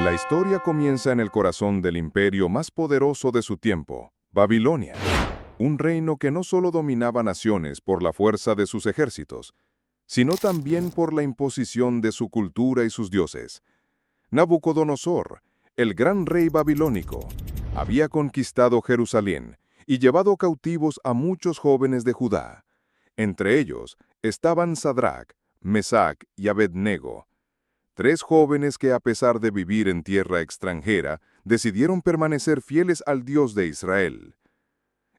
La historia comienza en el corazón del imperio más poderoso de su tiempo, Babilonia. Un reino que no solo dominaba naciones por la fuerza de sus ejércitos, sino también por la imposición de su cultura y sus dioses. Nabucodonosor, el gran rey babilónico, había conquistado Jerusalén y llevado cautivos a muchos jóvenes de Judá. Entre ellos estaban Sadrach, Mesach y Abednego, tres jóvenes que, a pesar de vivir en tierra extranjera, decidieron permanecer fieles al Dios de Israel.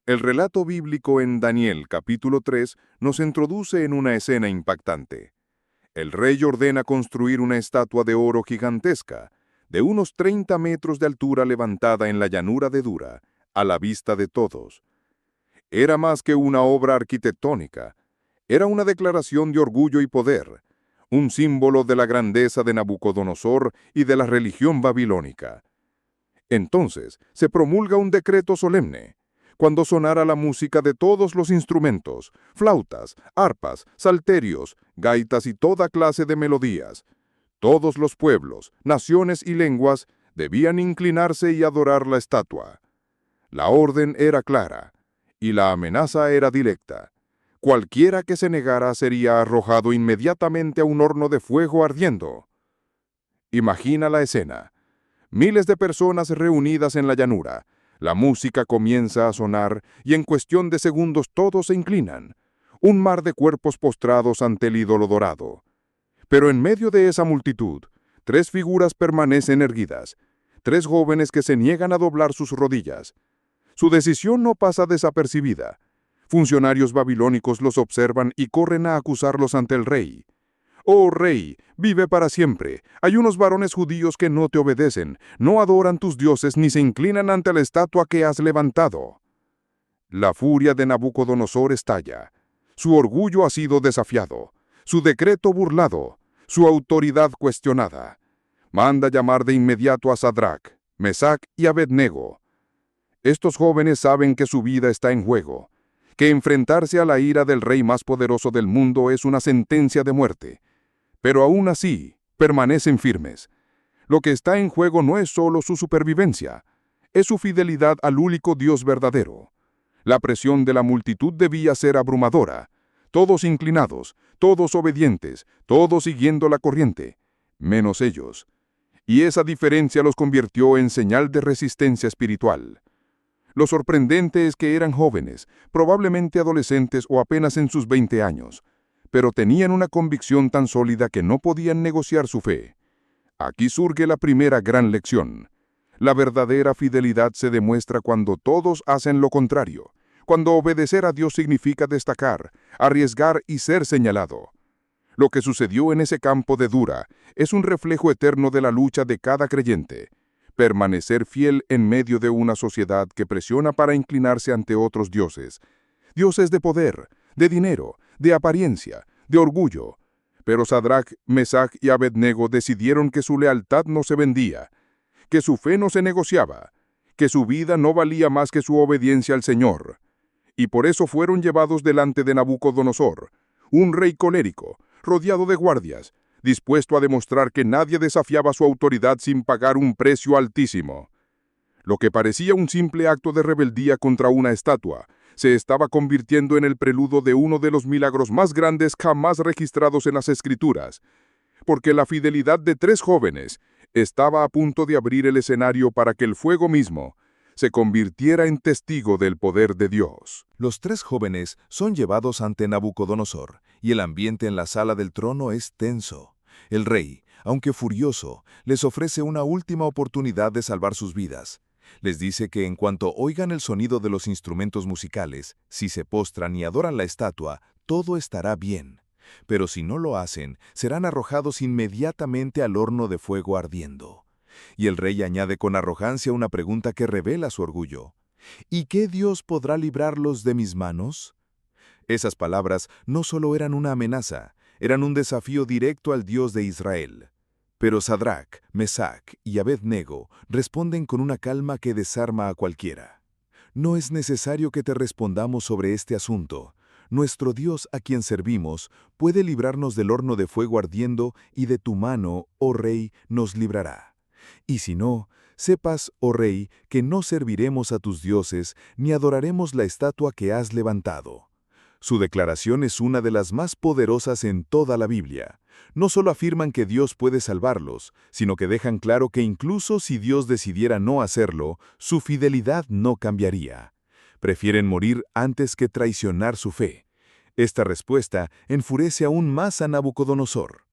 El relato bíblico en Daniel capítulo 3 nos introduce en una escena impactante. El rey ordena construir una estatua de oro gigantesca, de unos 30 metros de altura, levantada en la llanura de Dura, a la vista de todos. Era más que una obra arquitectónica, era una declaración de orgullo y poder, un símbolo de la grandeza de Nabucodonosor y de la religión babilónica. Entonces se promulga un decreto solemne. Cuando sonara la música de todos los instrumentos, flautas, arpas, salterios, gaitas y toda clase de melodías, todos los pueblos, naciones y lenguas debían inclinarse y adorar la estatua. La orden era clara, y la amenaza era directa. Cualquiera que se negara sería arrojado inmediatamente a un horno de fuego ardiendo. Imagina la escena. Miles de personas reunidas en la llanura. La música comienza a sonar y en cuestión de segundos todos se inclinan. Un mar de cuerpos postrados ante el ídolo dorado. Pero en medio de esa multitud, tres figuras permanecen erguidas. Tres jóvenes que se niegan a doblar sus rodillas. Su decisión no pasa desapercibida. Funcionarios babilónicos los observan y corren a acusarlos ante el rey. «Oh rey, vive para siempre. Hay unos varones judíos que no te obedecen, no adoran tus dioses ni se inclinan ante la estatua que has levantado». La furia de Nabucodonosor estalla. Su orgullo ha sido desafiado, su decreto burlado, su autoridad cuestionada. Manda llamar de inmediato a Sadrach, Mesach y Abednego. Estos jóvenes saben que su vida está en juego, que enfrentarse a la ira del rey más poderoso del mundo es una sentencia de muerte. Pero aún así, permanecen firmes. Lo que está en juego no es solo su supervivencia, es su fidelidad al único Dios verdadero. La presión de la multitud debía ser abrumadora. Todos inclinados, todos obedientes, todos siguiendo la corriente, menos ellos. Y esa diferencia los convirtió en señal de resistencia espiritual. Lo sorprendente es que eran jóvenes, probablemente adolescentes o apenas en sus 20 años, pero tenían una convicción tan sólida que no podían negociar su fe. Aquí surge la primera gran lección. La verdadera fidelidad se demuestra cuando todos hacen lo contrario, cuando obedecer a Dios significa destacar, arriesgar y ser señalado. Lo que sucedió en ese campo de Dura es un reflejo eterno de la lucha de cada creyente. Permanecer fiel en medio de una sociedad que presiona para inclinarse ante otros dioses. Dioses de poder, de dinero, de apariencia, de orgullo. Pero Sadrach, Mesach y Abednego decidieron que su lealtad no se vendía, que su fe no se negociaba, que su vida no valía más que su obediencia al Señor. Y por eso fueron llevados delante de Nabucodonosor, un rey colérico, rodeado de guardias, dispuesto a demostrar que nadie desafiaba su autoridad sin pagar un precio altísimo. Lo que parecía un simple acto de rebeldía contra una estatua, se estaba convirtiendo en el preludio de uno de los milagros más grandes jamás registrados en las Escrituras, porque la fidelidad de tres jóvenes estaba a punto de abrir el escenario para que el fuego mismo se convirtiera en testigo del poder de Dios. Los tres jóvenes son llevados ante Nabucodonosor, y el ambiente en la sala del trono es tenso. El rey, aunque furioso, les ofrece una última oportunidad de salvar sus vidas. Les dice que en cuanto oigan el sonido de los instrumentos musicales, si se postran y adoran la estatua, todo estará bien. Pero si no lo hacen, serán arrojados inmediatamente al horno de fuego ardiendo. Y el rey añade con arrogancia una pregunta que revela su orgullo. ¿Y qué Dios podrá librarlos de mis manos? Esas palabras no solo eran una amenaza, eran un desafío directo al Dios de Israel. Pero Sadrach, Mesach y Abednego responden con una calma que desarma a cualquiera. No es necesario que te respondamos sobre este asunto. Nuestro Dios a quien servimos puede librarnos del horno de fuego ardiendo y de tu mano, oh rey, nos librará. Y si no, sepas, oh rey, que no serviremos a tus dioses, ni adoraremos la estatua que has levantado. Su declaración es una de las más poderosas en toda la Biblia. No solo afirman que Dios puede salvarlos, sino que dejan claro que incluso si Dios decidiera no hacerlo, su fidelidad no cambiaría. Prefieren morir antes que traicionar su fe. Esta respuesta enfurece aún más a Nabucodonosor.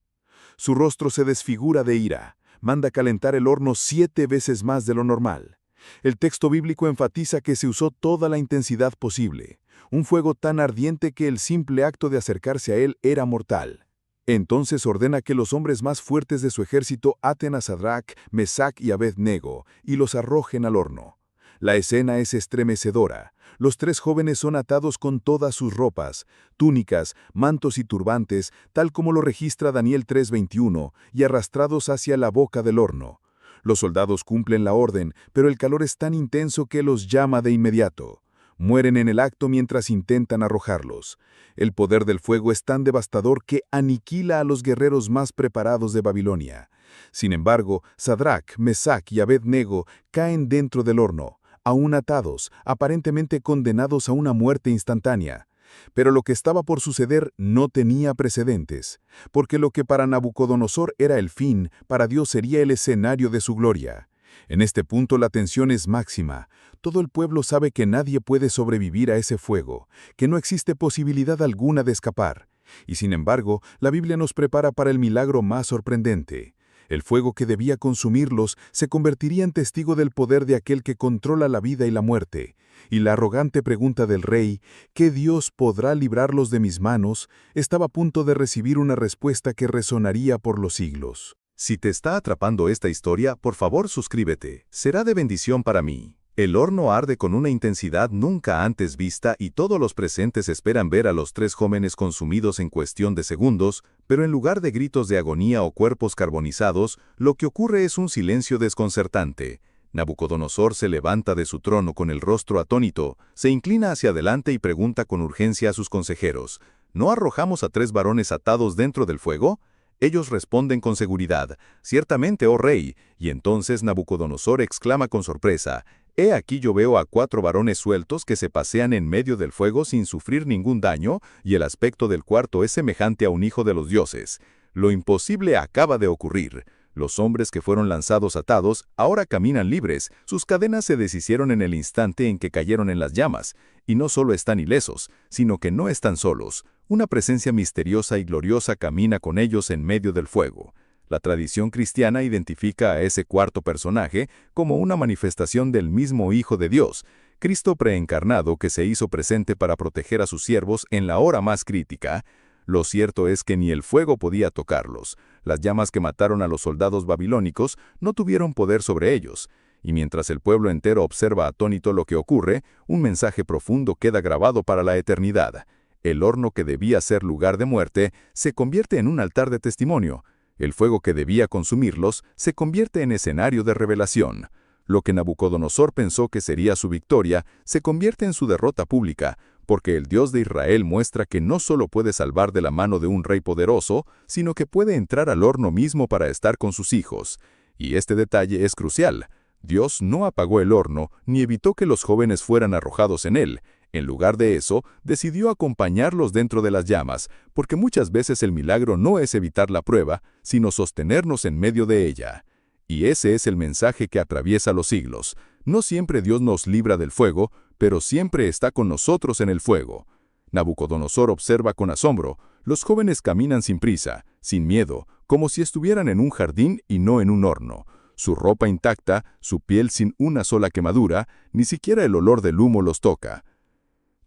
Su rostro se desfigura de ira. Manda calentar el horno 7 veces más de lo normal. El texto bíblico enfatiza que se usó toda la intensidad posible, un fuego tan ardiente que el simple acto de acercarse a él era mortal. Entonces ordena que los hombres más fuertes de su ejército aten a Sadrac, Mesac y Abed-Nego y los arrojen al horno. La escena es estremecedora. Los 3 jóvenes son atados con todas sus ropas, túnicas, mantos y turbantes, tal como lo registra Daniel 3:21, y arrastrados hacia la boca del horno. Los soldados cumplen la orden, pero el calor es tan intenso que los llama de inmediato. Mueren en el acto mientras intentan arrojarlos. El poder del fuego es tan devastador que aniquila a los guerreros más preparados de Babilonia. Sin embargo, Sadrac, Mesac y Abed-Nego caen dentro del horno, aún atados, aparentemente condenados a una muerte instantánea. Pero lo que estaba por suceder no tenía precedentes, porque lo que para Nabucodonosor era el fin, para Dios sería el escenario de su gloria. En este punto la tensión es máxima. Todo el pueblo sabe que nadie puede sobrevivir a ese fuego, que no existe posibilidad alguna de escapar. Y sin embargo, la Biblia nos prepara para el milagro más sorprendente. El fuego que debía consumirlos se convertiría en testigo del poder de aquel que controla la vida y la muerte. Y la arrogante pregunta del rey, ¿qué Dios podrá librarlos de mis manos?, estaba a punto de recibir una respuesta que resonaría por los siglos. Si te está atrapando esta historia, por favor suscríbete. Será de bendición para mí. El horno arde con una intensidad nunca antes vista y todos los presentes esperan ver a los 3 jóvenes consumidos en cuestión de segundos, pero en lugar de gritos de agonía o cuerpos carbonizados, lo que ocurre es un silencio desconcertante. Nabucodonosor se levanta de su trono con el rostro atónito, se inclina hacia adelante y pregunta con urgencia a sus consejeros, ¿no arrojamos a 3 varones atados dentro del fuego? Ellos responden con seguridad, ciertamente, oh rey, y entonces Nabucodonosor exclama con sorpresa, «He aquí yo veo a 4 varones sueltos que se pasean en medio del fuego sin sufrir ningún daño, y el aspecto del cuarto es semejante a un hijo de los dioses. Lo imposible acaba de ocurrir. Los hombres que fueron lanzados atados ahora caminan libres, sus cadenas se deshicieron en el instante en que cayeron en las llamas, y no solo están ilesos, sino que no están solos. Una presencia misteriosa y gloriosa camina con ellos en medio del fuego. La tradición cristiana identifica a ese cuarto personaje como una manifestación del mismo Hijo de Dios, Cristo preencarnado que se hizo presente para proteger a sus siervos en la hora más crítica. Lo cierto es que ni el fuego podía tocarlos. Las llamas que mataron a los soldados babilónicos no tuvieron poder sobre ellos. Y mientras el pueblo entero observa atónito lo que ocurre, un mensaje profundo queda grabado para la eternidad. El horno que debía ser lugar de muerte se convierte en un altar de testimonio. El fuego que debía consumirlos se convierte en escenario de revelación. Lo que Nabucodonosor pensó que sería su victoria se convierte en su derrota pública, porque el Dios de Israel muestra que no solo puede salvar de la mano de un rey poderoso, sino que puede entrar al horno mismo para estar con sus hijos. Y este detalle es crucial. Dios no apagó el horno ni evitó que los jóvenes fueran arrojados en él. En lugar de eso, decidió acompañarlos dentro de las llamas, porque muchas veces el milagro no es evitar la prueba, sino sostenernos en medio de ella. Y ese es el mensaje que atraviesa los siglos. No siempre Dios nos libra del fuego, pero siempre está con nosotros en el fuego. Nabucodonosor observa con asombro. Los jóvenes caminan sin prisa, sin miedo, como si estuvieran en un jardín y no en un horno. Su ropa intacta, su piel sin una sola quemadura, ni siquiera el olor del humo los toca.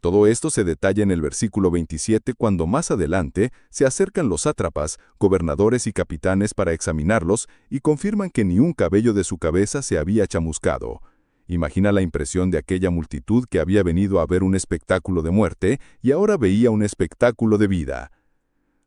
Todo esto se detalla en el versículo 27 cuando más adelante se acercan los sátrapas, gobernadores y capitanes para examinarlos y confirman que ni un cabello de su cabeza se había chamuscado. Imagina la impresión de aquella multitud que había venido a ver un espectáculo de muerte y ahora veía un espectáculo de vida.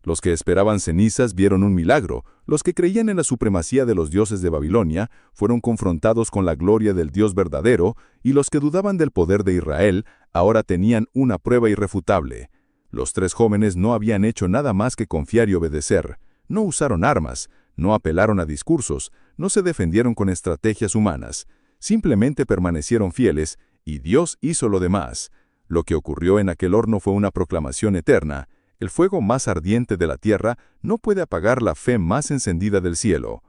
Los que esperaban cenizas vieron un milagro. Los que creían en la supremacía de los dioses de Babilonia fueron confrontados con la gloria del Dios verdadero, y los que dudaban del poder de Israel ahora tenían una prueba irrefutable. Los 3 jóvenes no habían hecho nada más que confiar y obedecer. No usaron armas. No apelaron a discursos, no se defendieron con estrategias humanas, simplemente permanecieron fieles y Dios hizo lo demás. Lo que ocurrió en aquel horno fue una proclamación eterna. El fuego más ardiente de la tierra no puede apagar la fe más encendida del cielo.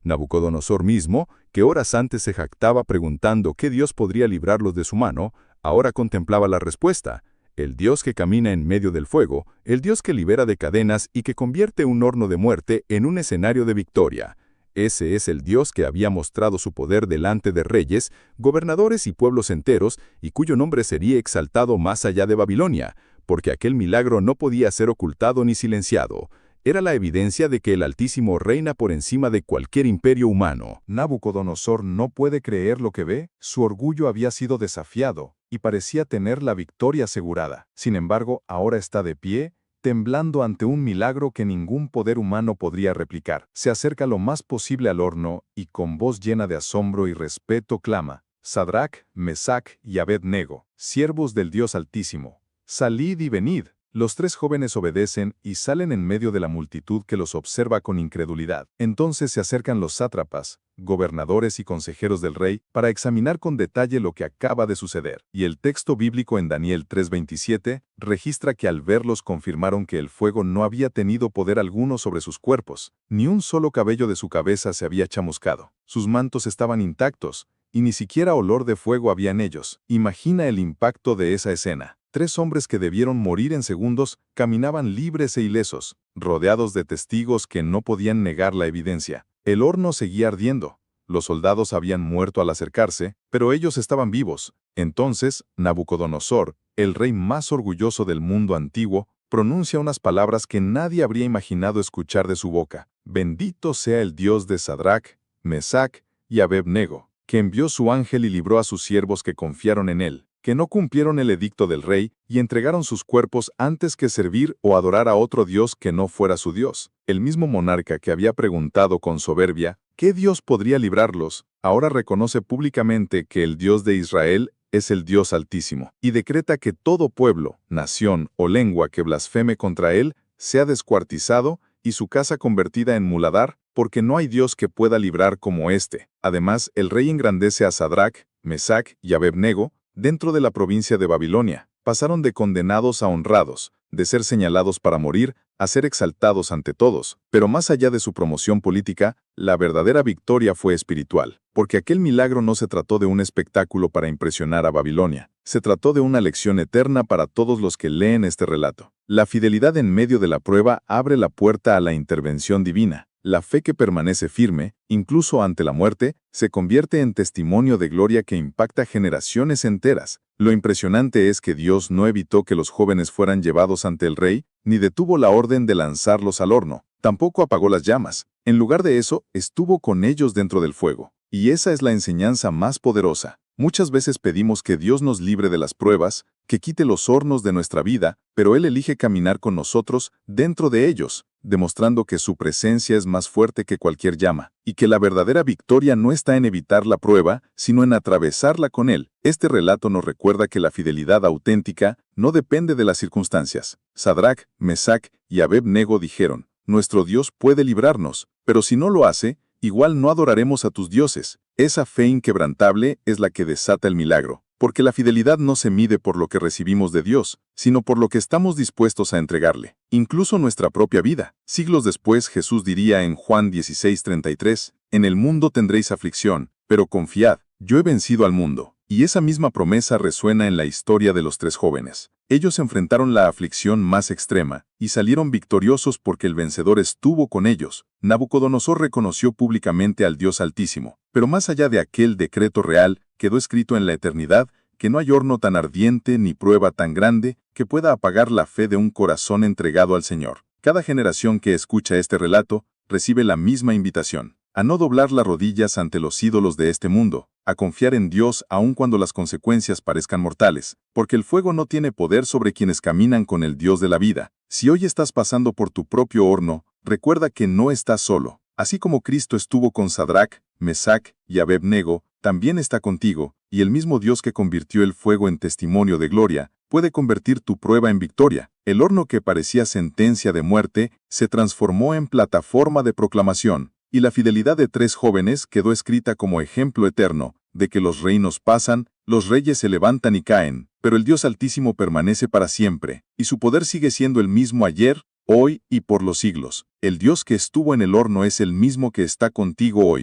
Nabucodonosor mismo, que horas antes se jactaba preguntando qué Dios podría librarlos de su mano, ahora contemplaba la respuesta. El Dios que camina en medio del fuego, el Dios que libera de cadenas y que convierte un horno de muerte en un escenario de victoria. Ese es el Dios que había mostrado su poder delante de reyes, gobernadores y pueblos enteros, y cuyo nombre sería exaltado más allá de Babilonia, porque aquel milagro no podía ser ocultado ni silenciado. Era la evidencia de que el Altísimo reina por encima de cualquier imperio humano. Nabucodonosor no puede creer lo que ve, su orgullo había sido desafiado y parecía tener la victoria asegurada. Sin embargo, ahora está de pie, temblando ante un milagro que ningún poder humano podría replicar. Se acerca lo más posible al horno y con voz llena de asombro y respeto clama: Sadrac, Mesac y Abed-nego, siervos del Dios Altísimo, salid y venid. Los tres jóvenes obedecen y salen en medio de la multitud que los observa con incredulidad. Entonces se acercan los sátrapas, gobernadores y consejeros del rey para examinar con detalle lo que acaba de suceder. Y el texto bíblico en Daniel 3:27 registra que al verlos confirmaron que el fuego no había tenido poder alguno sobre sus cuerpos, ni un solo cabello de su cabeza se había chamuscado. Sus mantos estaban intactos, y ni siquiera olor de fuego había en ellos. Imagina el impacto de esa escena. Tres hombres que debieron morir en segundos caminaban libres e ilesos, rodeados de testigos que no podían negar la evidencia. El horno seguía ardiendo. Los soldados habían muerto al acercarse, pero ellos estaban vivos. Entonces, Nabucodonosor, el rey más orgulloso del mundo antiguo, pronuncia unas palabras que nadie habría imaginado escuchar de su boca. Bendito sea el Dios de Sadrac, Mesac y Abed-nego, que envió su ángel y libró a sus siervos que confiaron en él, que no cumplieron el edicto del rey y entregaron sus cuerpos antes que servir o adorar a otro dios que no fuera su Dios. El mismo monarca que había preguntado con soberbia ¿qué Dios podría librarlos?, ahora reconoce públicamente que el Dios de Israel es el Dios Altísimo, y decreta que todo pueblo, nación o lengua que blasfeme contra él sea descuartizado y su casa convertida en muladar, porque no hay Dios que pueda librar como éste. Además, el rey engrandece a Sadrac, Mesac y Abed-nego dentro de la provincia de Babilonia. Pasaron de condenados a honrados, de ser señalados para morir a ser exaltados ante todos. Pero más allá de su promoción política, la verdadera victoria fue espiritual, porque aquel milagro no se trató de un espectáculo para impresionar a Babilonia. Se trató de una lección eterna para todos los que leen este relato. La fidelidad en medio de la prueba abre la puerta a la intervención divina. La fe que permanece firme, incluso ante la muerte, se convierte en testimonio de gloria que impacta generaciones enteras. Lo impresionante es que Dios no evitó que los jóvenes fueran llevados ante el rey, ni detuvo la orden de lanzarlos al horno. Tampoco apagó las llamas. En lugar de eso, estuvo con ellos dentro del fuego. Y esa es la enseñanza más poderosa. Muchas veces pedimos que Dios nos libre de las pruebas, que quite los hornos de nuestra vida, pero Él elige caminar con nosotros dentro de ellos, demostrando que su presencia es más fuerte que cualquier llama, y que la verdadera victoria no está en evitar la prueba, sino en atravesarla con Él. Este relato nos recuerda que la fidelidad auténtica no depende de las circunstancias. Sadrac, Mesac y Abed-nego dijeron: nuestro Dios puede librarnos, pero si no lo hace, igual no adoraremos a tus dioses. Esa fe inquebrantable es la que desata el milagro, porque la fidelidad no se mide por lo que recibimos de Dios, sino por lo que estamos dispuestos a entregarle, incluso nuestra propia vida. Siglos después, Jesús diría en Juan 16:33, en el mundo tendréis aflicción, pero confiad, yo he vencido al mundo. Y esa misma promesa resuena en la historia de los tres jóvenes. Ellos enfrentaron la aflicción más extrema y salieron victoriosos porque el vencedor estuvo con ellos. Nabucodonosor reconoció públicamente al Dios Altísimo, pero más allá de aquel decreto real, quedó escrito en la eternidad que no hay horno tan ardiente ni prueba tan grande que pueda apagar la fe de un corazón entregado al Señor. Cada generación que escucha este relato recibe la misma invitación: a no doblar las rodillas ante los ídolos de este mundo, a confiar en Dios aun cuando las consecuencias parezcan mortales, porque el fuego no tiene poder sobre quienes caminan con el Dios de la vida. Si hoy estás pasando por tu propio horno, recuerda que no estás solo. Así como Cristo estuvo con Sadrac, Mesac y Abed-nego, también está contigo, y el mismo Dios que convirtió el fuego en testimonio de gloria, puede convertir tu prueba en victoria. El horno que parecía sentencia de muerte se transformó en plataforma de proclamación, y la fidelidad de 3 jóvenes quedó escrita como ejemplo eterno de que los reinos pasan, los reyes se levantan y caen, pero el Dios Altísimo permanece para siempre, y su poder sigue siendo el mismo ayer, hoy y por los siglos. El Dios que estuvo en el horno es el mismo que está contigo hoy.